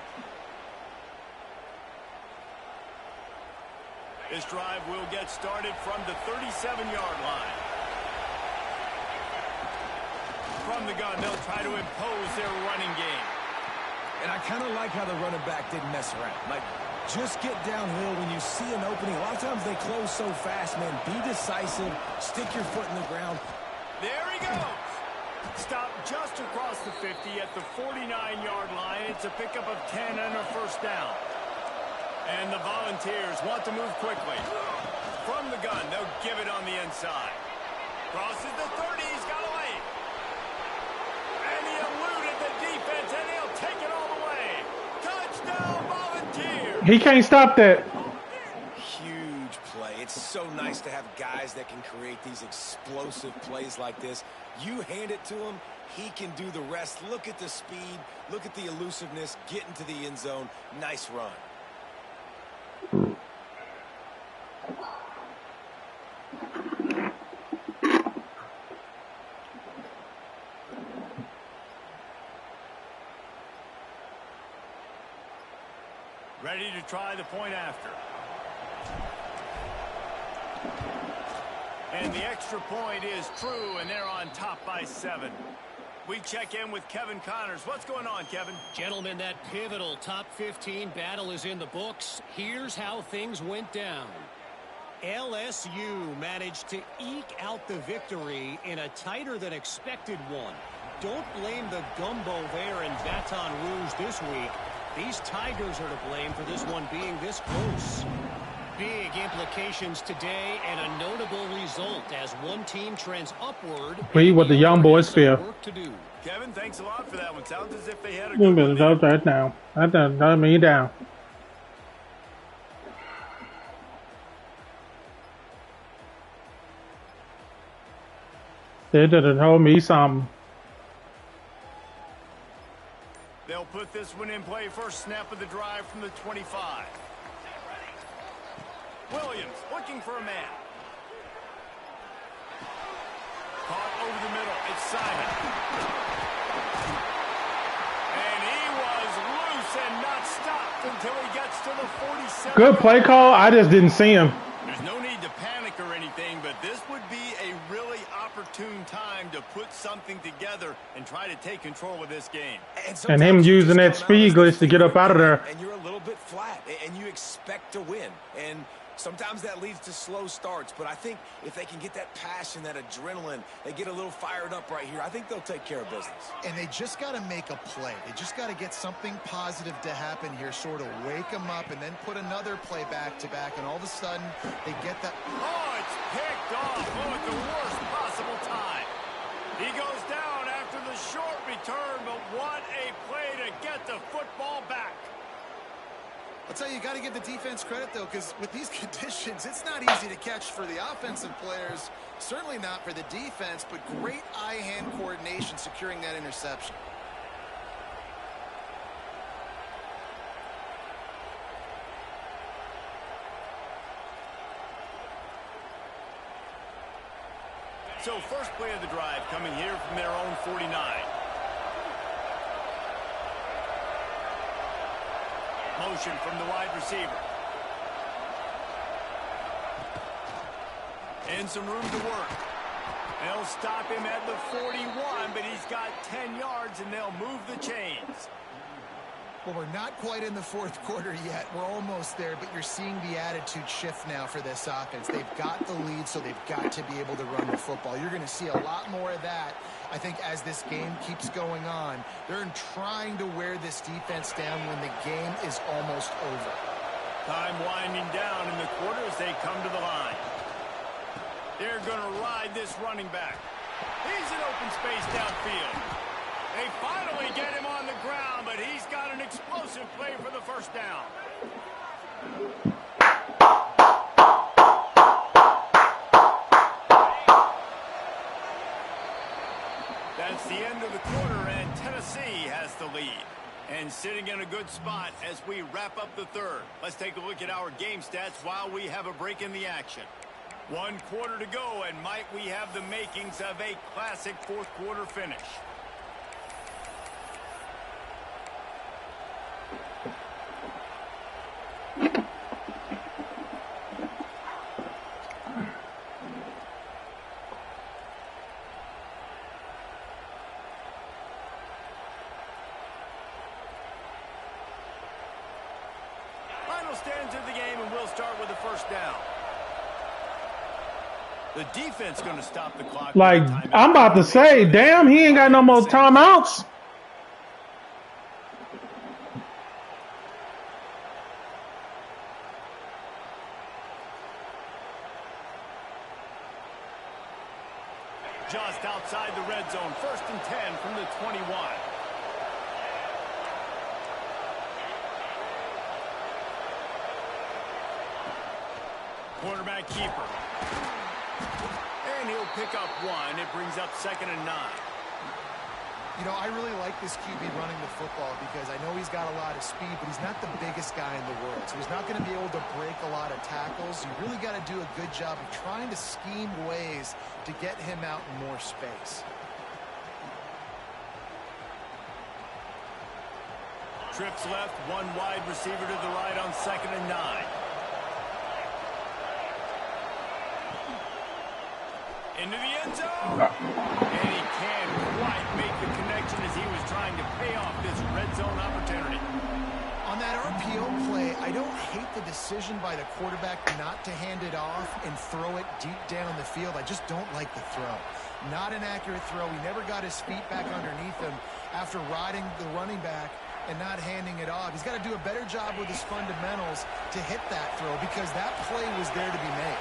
S1: This drive will get started from the 37-yard line. From the gun, they'll try to impose their running game.
S2: And I kind of like how the running back didn't mess around. Like, just get downhill when you see an opening. A lot of times they close so fast, man. Be decisive. Stick your foot in the ground.
S1: There he goes. Stop just across the 50 at the 49-yard line. It's a pickup of 10 and a 1st down. And the Volunteers want to move quickly. From the gun, they'll give it on the inside. Crosses the 30, he's got away. And he eluded the defense, and he'll take it all the way. Touchdown, Volunteers!
S5: He can't stop that.
S2: Huge play. It's so nice to have guys that can create these explosive plays like this. You hand it to him, he can do the rest. Look at the speed. Look at the elusiveness. Get into the end zone. Nice run.
S1: Ready to try the point after. And the extra point is true, and they're on top by 7. We check in with Kevin Connors. What's going on, Kevin?
S4: Gentlemen, that pivotal top 15 battle is in the books. Here's how things went down. LSU managed to eke out the victory in a tighter than expected one. Don't blame the gumbo there in Baton Rouge this week. These Tigers are to blame for this one being this close. Big implications today and a notable result as one team trends upward.
S5: Read what the young boys feel.
S4: Work to do.
S1: Kevin, thanks a lot for that one. Sounds as if they had a
S5: You
S1: good
S5: better
S1: one
S5: note
S1: there.
S5: that now. That doesn't me down. They done told me something.
S1: They'll put this one in play. First snap of the drive from the 25. Williams looking for a man. Caught over the middle. It's Simon. And he was loose and not stopped until he gets to the 47.
S5: Good play call. I just didn't see him.
S1: There's no need to panic or anything, but this would be a really opportune time to put something together and try to take control of this game.
S5: And him using that speed glitch to get up out of there.
S2: And you're a little bit flat, and you expect to win. And sometimes that leads to slow starts, but I think if they can get that passion, that adrenaline, they get a little fired up right here, I think they'll take care of business.
S3: And they just got to make a play. They just got to get something positive to happen here, sort of wake them up and then put another play back-to-back, and all of a sudden they get that.
S1: Oh, it's picked off. Oh, at the worst possible time. He goes down after the short return, but what a play to get the football back.
S3: I'll tell you, you got to give the defense credit, though, because with these conditions, it's not easy to catch for the offensive players. Certainly not for the defense, but great eye-hand coordination securing that interception.
S1: So first play of the drive coming here from their own 49. Motion from the wide receiver. And some room to work. They'll stop him at the 41, but he's got 10 yards, and they'll move the chains.
S3: Well, we're not quite in the fourth quarter yet. We're almost there, but you're seeing the attitude shift now for this offense. They've got the lead, so they've got to be able to run the football. You're going to see a lot more of that, I think, as this game keeps going on. They're trying to wear this defense down when the game is almost over.
S1: Time winding down in the quarter as they come to the line. They're going to ride this running back. He's in open space downfield. They finally get him on the ground, but he's got an explosive play for the first down. That's the end of the quarter, and Tennessee has the lead. And sitting in a good spot as we wrap up the third. Let's take a look at our game stats while we have a break in the action. 1 quarter to go, and might we have the makings of a classic fourth quarter finish. Final stands of the game, and we'll start with the first down. The defense going to stop the clock.
S5: Like, I'm about to say, damn, he ain't got no more timeouts.
S1: Just outside the red zone. 1st and 10 from the 21. Quarterback keeper. And he'll pick up 1. It brings up 2nd and 9.
S3: You know, I really like this QB running the football because I know he's got a lot of speed, but he's not the biggest guy in the world. So he's not going to be able to break a lot of tackles. You really got to do a good job of trying to scheme ways to get him out in more space.
S1: Trips left, 1 wide receiver to the right on 2nd and 9. Into the end zone. And he can't quite make the connection as he was trying to pay off this red zone opportunity.
S3: On that RPO play, I don't hate the decision by the quarterback not to hand it off and throw it deep down the field. I just don't like the throw. Not an accurate throw. He never got his feet back underneath him after riding the running back and not handing it off. He's got to do a better job with his fundamentals to hit that throw because that play was there to be made.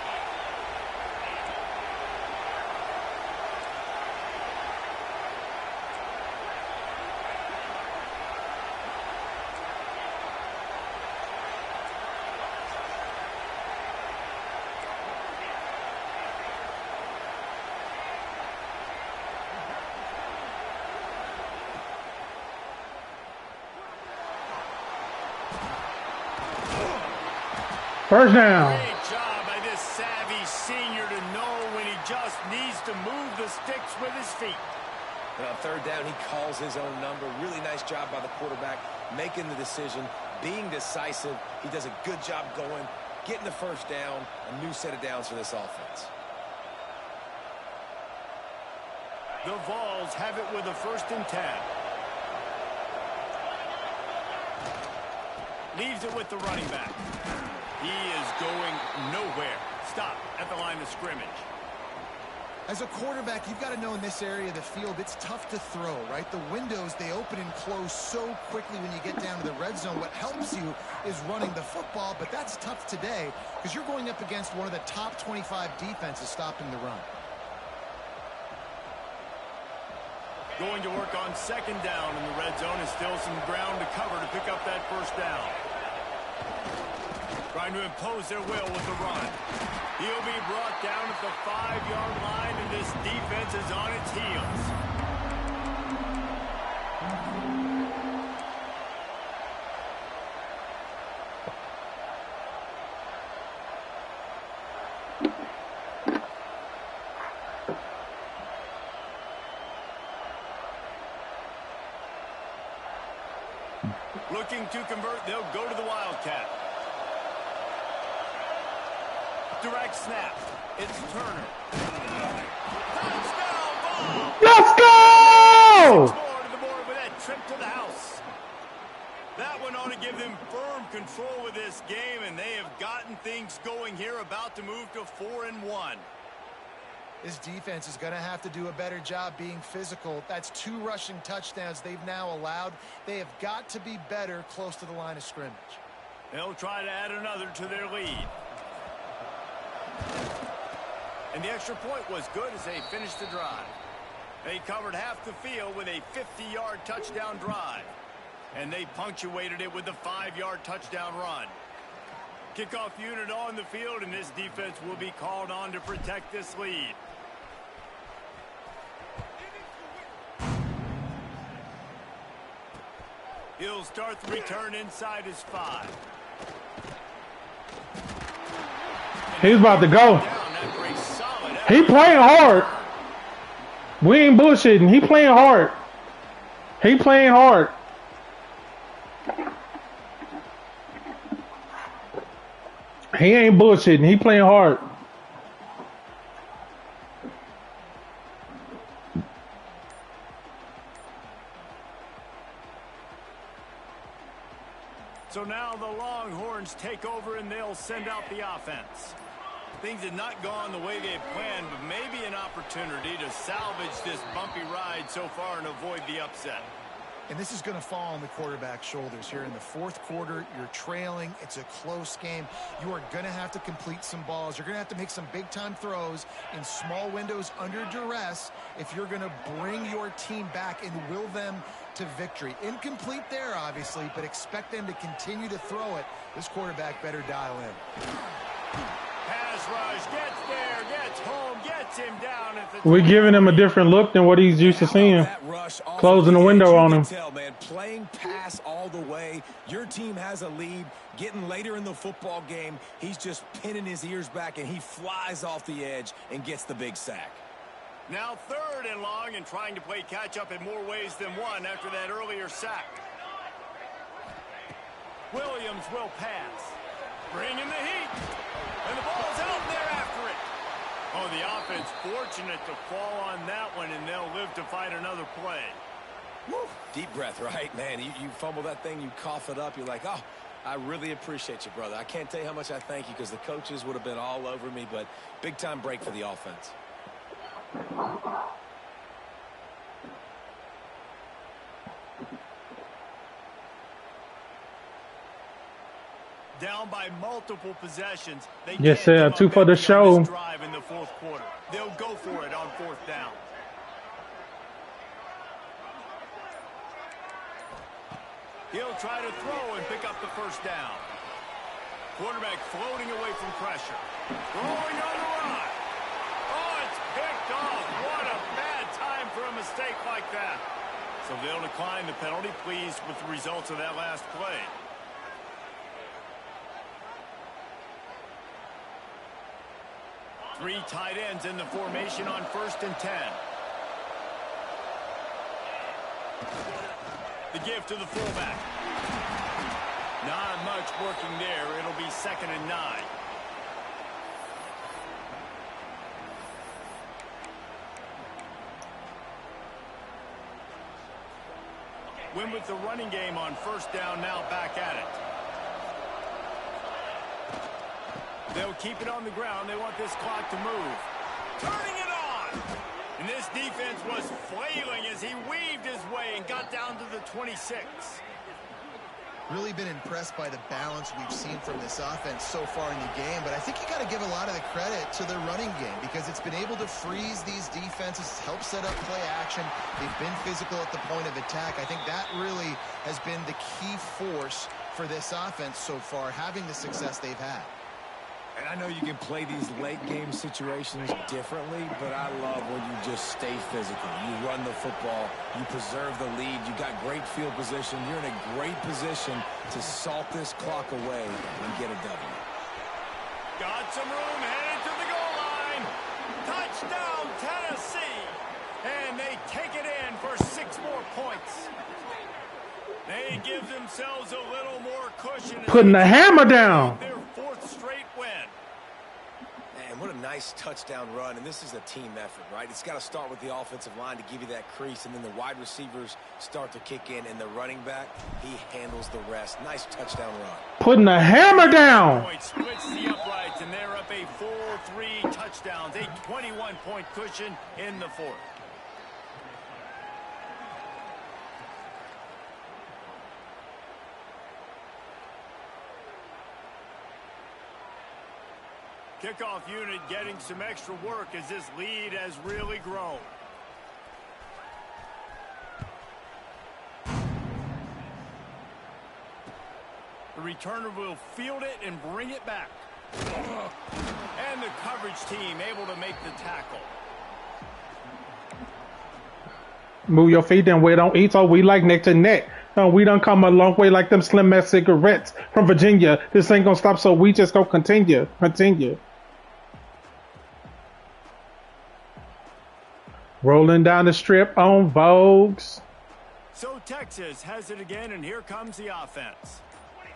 S5: First down.
S1: Great job by this savvy senior to know when he just needs to move the sticks with his feet.
S2: And on third down, he calls his own number. Really nice job by the quarterback, making the decision, being decisive. He does a good job going, getting the first down, a new set of downs for this offense.
S1: The Vols have it with a 1st and 10. Leaves it with the running back. He is going nowhere. Stop at the line of scrimmage.
S3: As a quarterback, you've got to know in this area of the field, it's tough to throw, right? The windows, they open and close so quickly when you get down to the red zone. What helps you is running the football, but that's tough today because you're going up against one of the top 25 defenses stopping the run.
S1: Going to work on 2nd down in the red zone is still some ground to cover to pick up that 1st down. Trying to impose their will with the run. He'll be brought down at the 5-yard line, and this defense is on its heels. Looking to convert, they'll go to the Wildcat. Direct snap. It's Turner. Touchdown ball!
S5: Let's go!
S1: 6 more to the board with that trip to the house. That one ought to give them firm control of this game, and they have gotten things going here, about to move to 4-1.
S3: This defense is going to have to do a better job being physical. That's 2 rushing touchdowns they've now allowed. They have got to be better close to the line of scrimmage.
S1: They'll try to add another to their lead. And the extra point was good as they finished the drive. They covered half the field with a 50-yard touchdown drive. And they punctuated it with a 5-yard touchdown run. Kickoff unit on the field, and this defense will be called on to protect this lead. He'll start the return inside his 5.
S5: He's about to go. He playing hard. We ain't bullshitting. He playing hard. He playing hard. He ain't bullshitting. He playing hard.
S1: So now the Longhorns take over and they'll send out the offense. Things have not gone the way they had planned, but maybe an opportunity to salvage this bumpy ride so far and avoid the upset.
S3: And this is going to fall on the quarterback's shoulders here in the 4th quarter. You're trailing. It's a close game. You are going to have to complete some balls. You're going to have to make some big-time throws in small windows under duress if you're going to bring your team back and will them to victory. Incomplete there, obviously, but expect them to continue to throw it. This quarterback better dial in.
S1: Pass rush, gets there, gets home, gets him down at the...
S5: We're giving him a different look than what he's used to seeing. Closing the window on him.
S2: Tell, man, playing pass all the way. Your team has a lead. Getting later in the football game, he's just pinning his ears back, and he flies off the edge and gets the big sack.
S1: Now 3rd and long, and trying to play catch-up in more ways than one after that earlier sack. Williams will pass. Bringing the heat. And the ball's out there after it. Oh, the offense fortunate to fall on that one, and they'll live to fight another play.
S2: Woo. Deep breath, right, man? You fumble that thing, you cough it up, you're like, oh, I really appreciate you, brother. I can't tell you how much I thank you because the coaches would have been all over me, but big-time break for the offense.
S1: Down by multiple possessions. They
S5: Yes, sir. 2 for the show.
S1: Drive in the fourth quarter. They'll go for it on 4th down. He'll try to throw and pick up the first down. Quarterback floating away from pressure. Throwing on the run. Oh, it's picked off. What a bad time for a mistake like that. So they'll decline the penalty, pleased with the results of that last play. Three tight ends in the formation on 1st and 10. The give to the fullback. Not much working there. It'll be 2nd and 9. Win with the running game on 1st down, now back at it. They'll keep it on the ground. They want this clock to move. Turning it on! And this defense was flailing as he weaved his way and got down to the 26.
S3: Really been impressed by the balance we've seen from this offense so far in the game, but I think you got to give a lot of the credit to their running game because it's been able to freeze these defenses, help set up play action. They've been physical at the point of attack. I think that really has been the key force for this offense so far, having the success they've had.
S2: And I know you can play these late game situations differently, but I love when you just stay physical. You run the football, you preserve the lead, you got great field position, you're in a great position to salt this clock away and get a W.
S1: Got some room, headed to the goal line. Touchdown, Tennessee. And they take it in for 6 more points. They give themselves a little more cushion.
S5: Putting the hammer down.
S1: Their 4th straight win.
S2: Man, what a nice touchdown run, and this is a team effort, right? It's got to start with the offensive line to give you that crease, and then the wide receivers start to kick in, and the running back, he handles the rest. Nice touchdown run.
S5: Putting the hammer down.
S1: Point splits the uprights, and they're up a full 3 touchdowns, a 21-point cushion in the 4th. Kickoff unit getting some extra work as this lead has really grown. The returner will field it and bring it back. And the coverage team able to make the tackle.
S5: Move your feet and we don't eat, so we like neck to neck. No, we done come a long way like them Slim Ass cigarettes from Virginia. This ain't gonna stop, so we just gonna continue. Rolling down the strip on Vogues.
S1: So Texas has it again, and here comes the offense.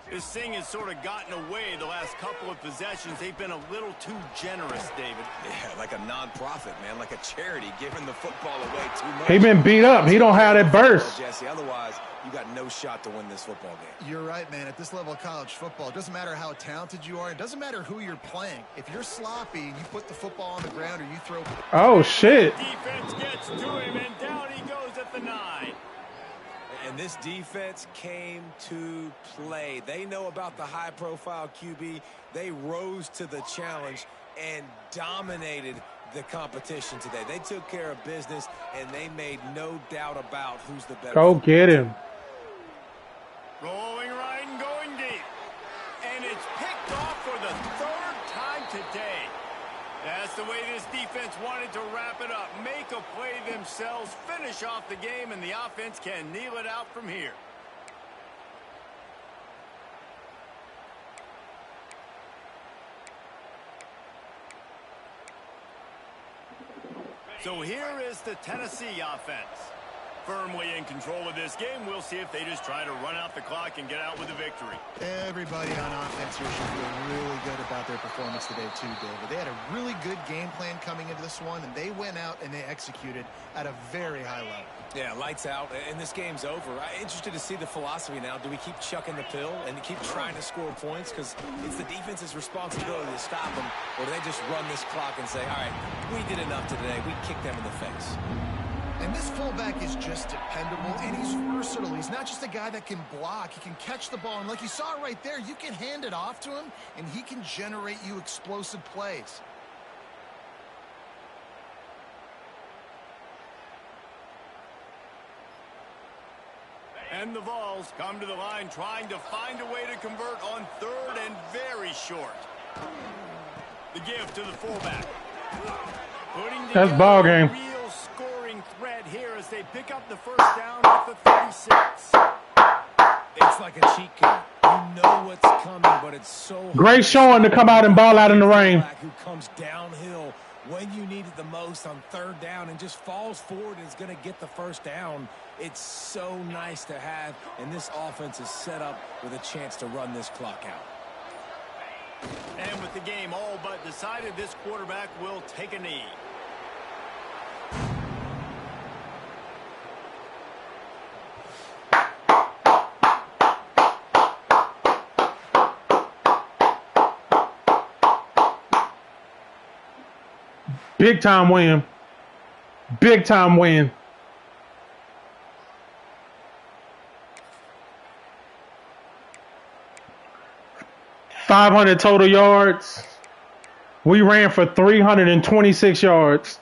S1: This thing has sort of gotten away the last couple of possessions. They've been a little too generous, David.
S2: Yeah, like a non-profit, man, like a charity, giving the football away too much.
S5: He been beat up. He don't have that burst.
S2: Jesse, otherwise, you got no shot to win this football game.
S3: You're right, man. At this level of college football, it doesn't matter how talented you are. It doesn't matter who you're playing. If you're sloppy and you put the football on the ground or you throw...
S5: Oh, shit.
S1: Defense gets to him, and down he goes at the 9.
S2: And this defense came to play. They know about the high-profile QB. They rose to the challenge and dominated the competition today. They took care of business, and they made no doubt about who's the better.
S5: Go get him.
S1: Rolling right and going deep. And it's picked off for the 3rd time today. That's the way this defense wanted to wrap it up. Make a play themselves, finish off the game, and the offense can kneel it out from here. So here is the Tennessee offense. firmly in control of this game. We'll see if they just try to run out the clock and get out with a victory.
S3: Everybody on offense here should feel really good about their performance today too, David. They had a really good game plan coming into this one, and they went out and they executed at a very high level.
S2: Yeah, lights out, and this game's over. I'm interested to see the philosophy now. Do we keep chucking the pill and keep trying to score points? Because it's the defense's responsibility to stop them, or do they just run this clock and say, all right, we did enough today. We kicked them in the face.
S3: And this fullback is just dependable, and he's versatile. He's not just a guy that can block. He can catch the ball, and like you saw right there, you can hand it off to him, and he can generate you explosive plays.
S1: And the Vols come to the line trying to find a way to convert on third and very short. The give to the fullback.
S5: That's ball game.
S1: Real scoring threat here as they pick up the first down at the 36.
S2: It's like a cheat code. You know what's coming, but it's so
S5: great showing to come out and ball out in the rain.
S2: Who comes downhill when you need it the most on third down and just falls forward and is going to get the first down. It's so nice to have, and this offense is set up with a chance to run this clock out.
S1: And with the game all but decided, this quarterback will take a knee.
S5: Big time win. Big time win. .500 total yards. We ran for 326 yards.